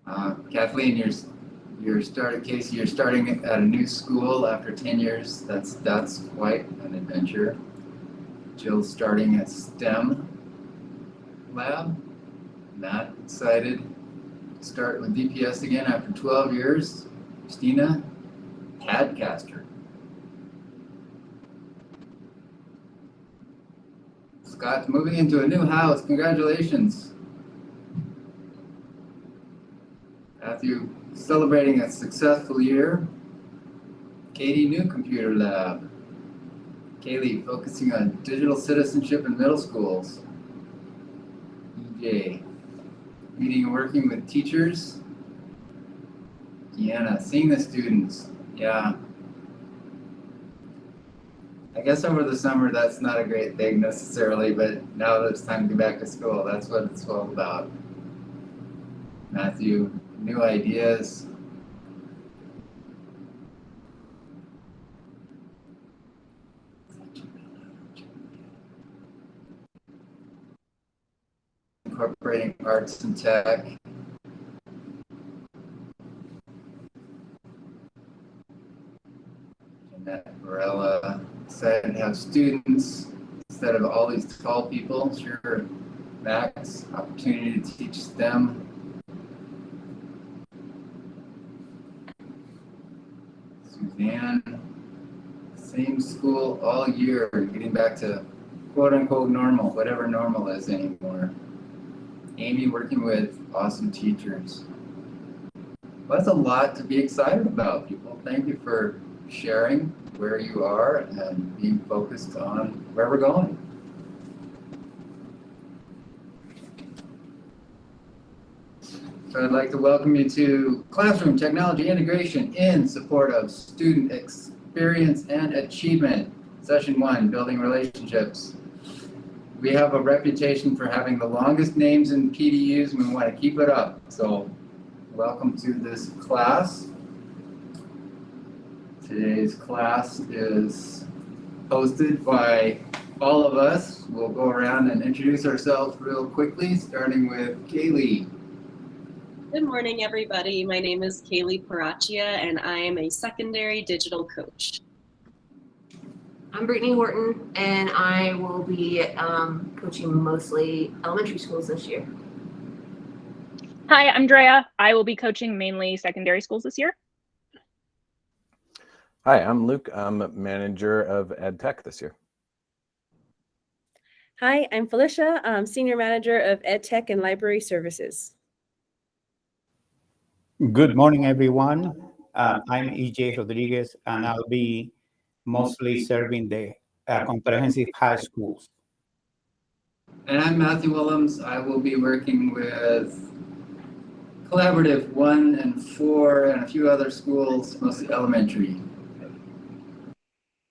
Kathleen, Casey, you're starting at a new school after 10 years. That's quite an adventure. Jill's starting at STEM lab. Matt, excited to start with DPS again after 12 years. Christina, Padcaster. Scott's moving into a new house. Congratulations. Matthew, celebrating a successful year. Katie, new computer lab. Kaylee, focusing on digital citizenship in middle schools. EJ, meeting and working with teachers. Deanna, seeing the students. Yeah. I guess over the summer that's not a great thing necessarily, but now that it's time to get back to school, that's what it's all about. Matthew, new ideas. Incorporating arts and tech. Jeanette Varela, excited to have students instead of all these tall people. Sure, Max, opportunity to teach them. Suzanne, same school all year, getting back to quote unquote normal, whatever normal is anymore. Amy working with awesome teachers. Well, that's a lot to be excited about, people. Thank you for sharing where you are and being focused on where we're going. So I'd like to welcome you to Classroom Technology Integration in support of student experience and achievement. Session 1, Building Relationships. We have a reputation for having the longest names in PDUs, and we want to keep it up. So welcome to this class. Today's class is hosted by all of us. We'll go around and introduce ourselves real quickly, starting with Kaylee. Good morning, everybody. My name is Kaylee Paracchia, and I am a secondary digital coach. I'm Brittany Horton, and I will be coaching mostly elementary schools this year. Hi, I'm Drea. I will be coaching mainly secondary schools this year. Hi, I'm Luke. I'm manager of EdTech this year. Hi, I'm Felicia. I'm senior manager of EdTech and library services. Good morning, everyone. I'm EJ Rodriguez, and I'll be mostly serving the comprehensive high schools. And I'm Matthew Willems. I will be working with Collaborative 1 and 4 and a few other schools, mostly elementary.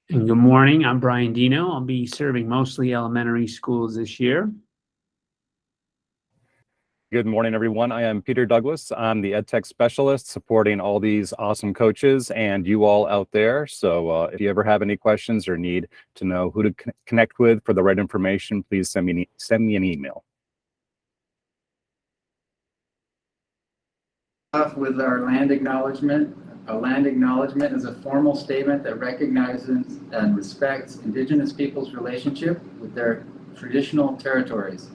And good morning, I'm Brian Dino. I'll be serving mostly elementary schools this year. Good morning, everyone. I am Peter Douglas. I'm the EdTech specialist supporting all these awesome coaches and you all out there. So if you ever have any questions or need to know who to connect with for the right information, please send me an email. Off with our land acknowledgement. A land acknowledgement is a formal statement that recognizes and respects Indigenous peoples' relationship with their traditional territories.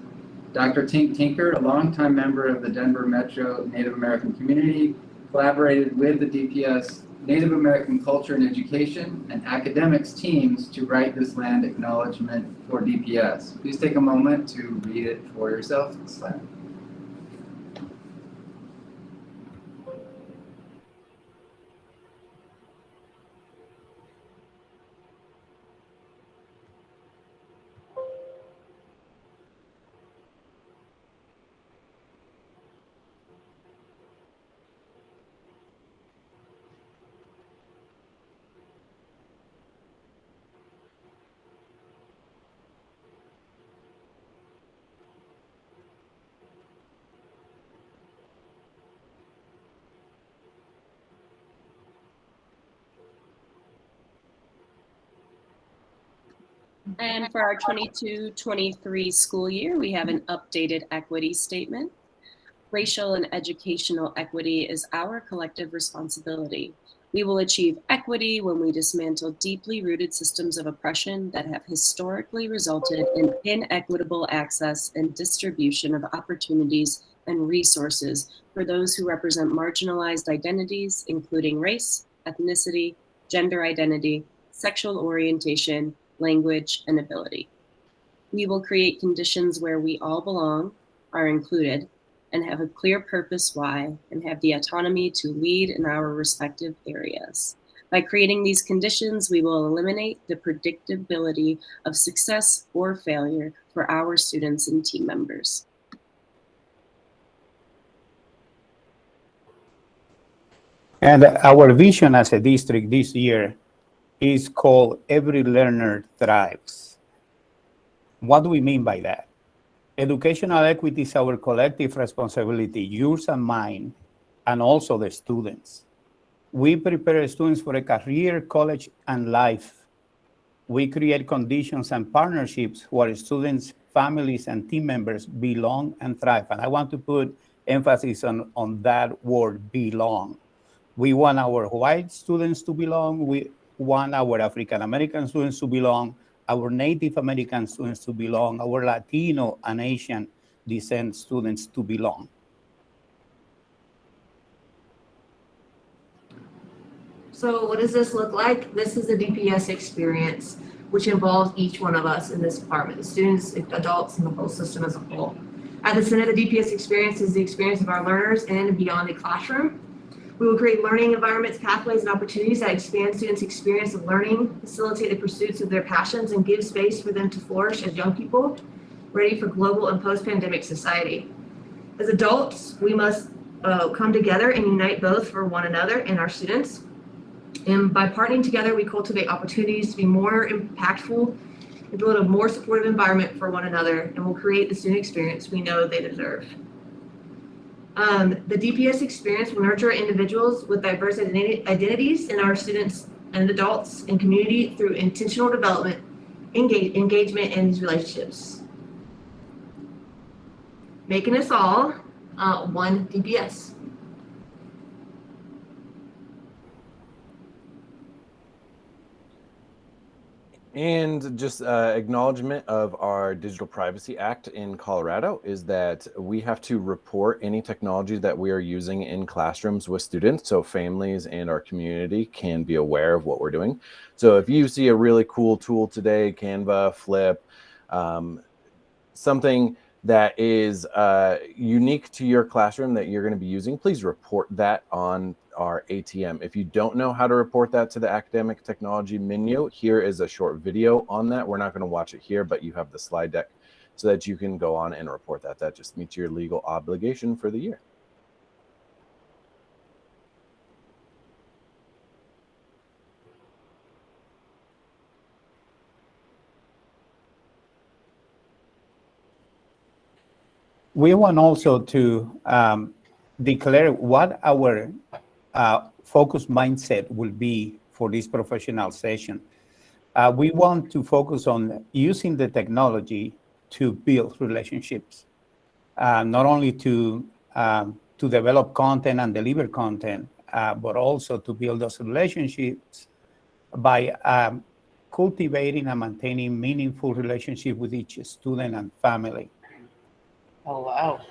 Dr. Tink Tinker, a longtime member of the Denver Metro Native American community, collaborated with the DPS Native American Culture and Education and academics teams to write this land acknowledgement for DPS. Please take a moment to read it for yourself. And for our 22-23 school year, we have an updated equity statement. Racial and educational equity is our collective responsibility. We will achieve equity when we dismantle deeply rooted systems of oppression that have historically resulted in inequitable access and distribution of opportunities and resources for those who represent marginalized identities, including race, ethnicity, gender identity, sexual orientation, language, and ability. We will create conditions where we all belong, are included, and have a clear purpose why, and have the autonomy to lead in our respective areas. By creating these conditions, we will eliminate the predictability of success or failure for our students and team members. And our vision as a district this year is called Every Learner Thrives. What do we mean by that? Educational equity is our collective responsibility, yours and mine, and also the students. We prepare students for a career, college, and life. We create conditions and partnerships where students, families, and team members belong and thrive. And I want to put emphasis on that word, belong. We want our white students to belong. We want our African-American students to belong, our Native American students to belong, our Latino and Asian descent students to belong. So what does this look like? This is the DPS experience, which involves each one of us in this department, the students, adults, and the whole system as a whole. At the center of the DPS experience is the experience of our learners in and beyond the classroom. We will create learning environments, pathways, and opportunities that expand students' experience of learning, facilitate the pursuits of their passions, and give space for them to flourish as young people, ready for global and post-pandemic society. As adults, we must come together and unite both for one another and our students. And by partnering together, we cultivate opportunities to be more impactful and build a more supportive environment for one another, and will create the student experience we know they deserve. The DPS experience will nurture individuals with diverse identities in our students and adults and community through intentional development, engagement, and these relationships, making us all one DPS. And just acknowledgement of our Digital Privacy Act in Colorado is that we have to report any technology that we are using in classrooms with students, so families and our community can be aware of what we're doing. So if you see a really cool tool today, Canva, Flip, something that is unique to your classroom that you're going to be using, please report that on our ATM. If you don't know how to report that to the academic technology menu, here is a short video on that. We're not going to watch it here, but you have the slide deck so that you can go on and report that. That just meets your legal obligation for the year. We want also to declare what our focus mindset will be for this professional session. We want to focus on using the technology to build relationships, not only to develop content and deliver content, but also to build those relationships by cultivating and maintaining meaningful relationship with each student and family. Oh, wow.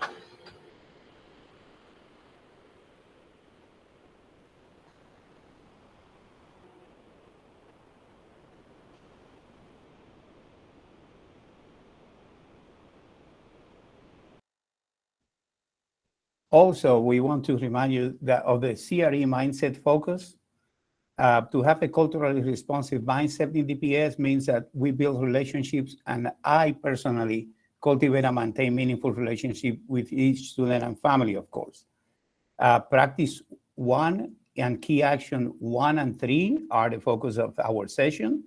Also, we want to remind you that of the CRE mindset focus. To have a culturally responsive mindset in DPS means that we build relationships, and I personally cultivate and maintain meaningful relationship with each student and family, of course. Practice 1 and key action 1 and 3 are the focus of our session,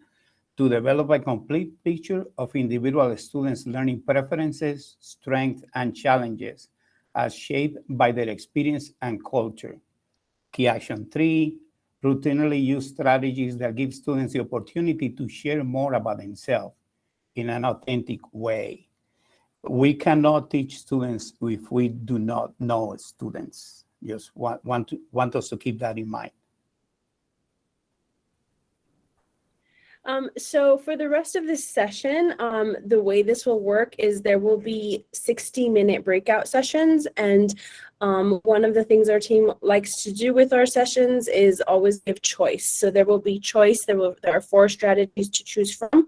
to develop a complete picture of individual students' learning preferences, strengths, and challenges as shaped by their experience and culture. Key action 3, routinely use strategies that give students the opportunity to share more about themselves in an authentic way. We cannot teach students if we do not know students. Just want us to keep that in mind. So for the rest of this session, the way this will work is there will be 60-minute breakout sessions. And one of the things our team likes to do with our sessions is always give choice. So there will be choice. There are 4 strategies to choose from.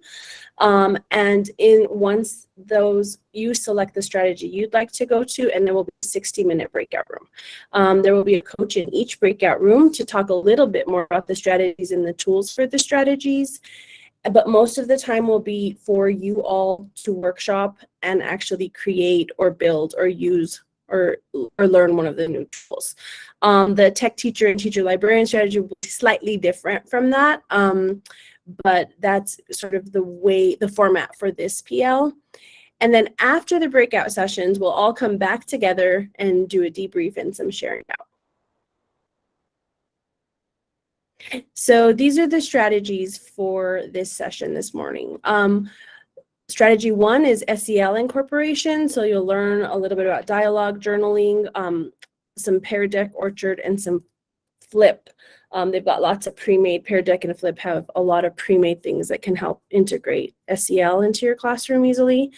And once those, you select the strategy you'd like to go to, and there will be a 60-minute breakout room. There will be a coach in each breakout room to talk a little bit more about the strategies and the tools for the strategies. But most of the time will be for you all to workshop and actually create or build or use or learn one of the new tools. The tech teacher and teacher librarian strategy will be slightly different from that. But that's sort of the format for this PL. And then after the breakout sessions, we'll all come back together and do a debrief and some sharing out. So these are the strategies for this session this morning. Strategy 1 is SEL incorporation. So you'll learn a little bit about dialogue, journaling, some Pear Deck, Orchard, and some Flip. They've got lots of pre-made. Pear Deck and Flip have a lot of pre-made things that can help integrate SEL into your classroom easily.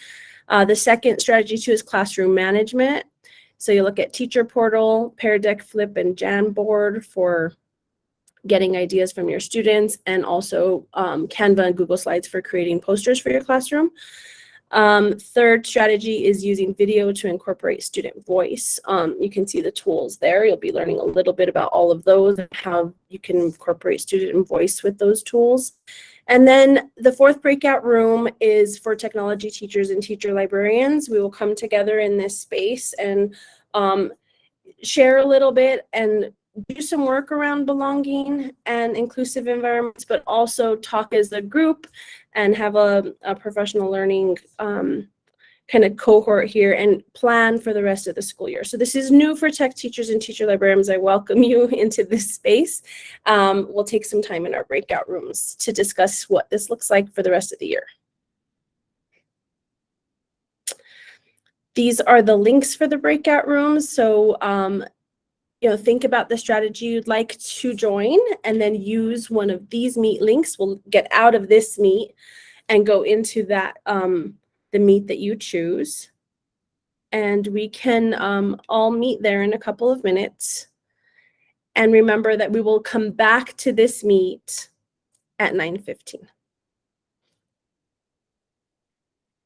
The second strategy 2 is classroom management. So you look at Teacher Portal, Pear Deck, Flip, and Jamboard for getting ideas from your students, and also Canva and Google Slides for creating posters for your classroom. Third strategy is using video to incorporate student voice. You can see the tools there. You'll be learning a little bit about all of those and how you can incorporate student voice with those tools. And then the 4th breakout room is for technology teachers and teacher librarians. We will come together in this space and share a little bit and do some work around belonging and inclusive environments, but also talk as a group and have a professional learning kind of cohort here and plan for the rest of the school year. So this is new for tech teachers and teacher librarians. I welcome you into this space. We'll take some time in our breakout rooms to discuss what this looks like for the rest of the year. These are the links for the breakout rooms. So think about the strategy you'd like to join and then use one of these Meet links. We'll get out of this Meet and go into that the Meet that you choose. And we can all meet there in a couple of minutes. And remember that we will come back to this Meet at 9:15.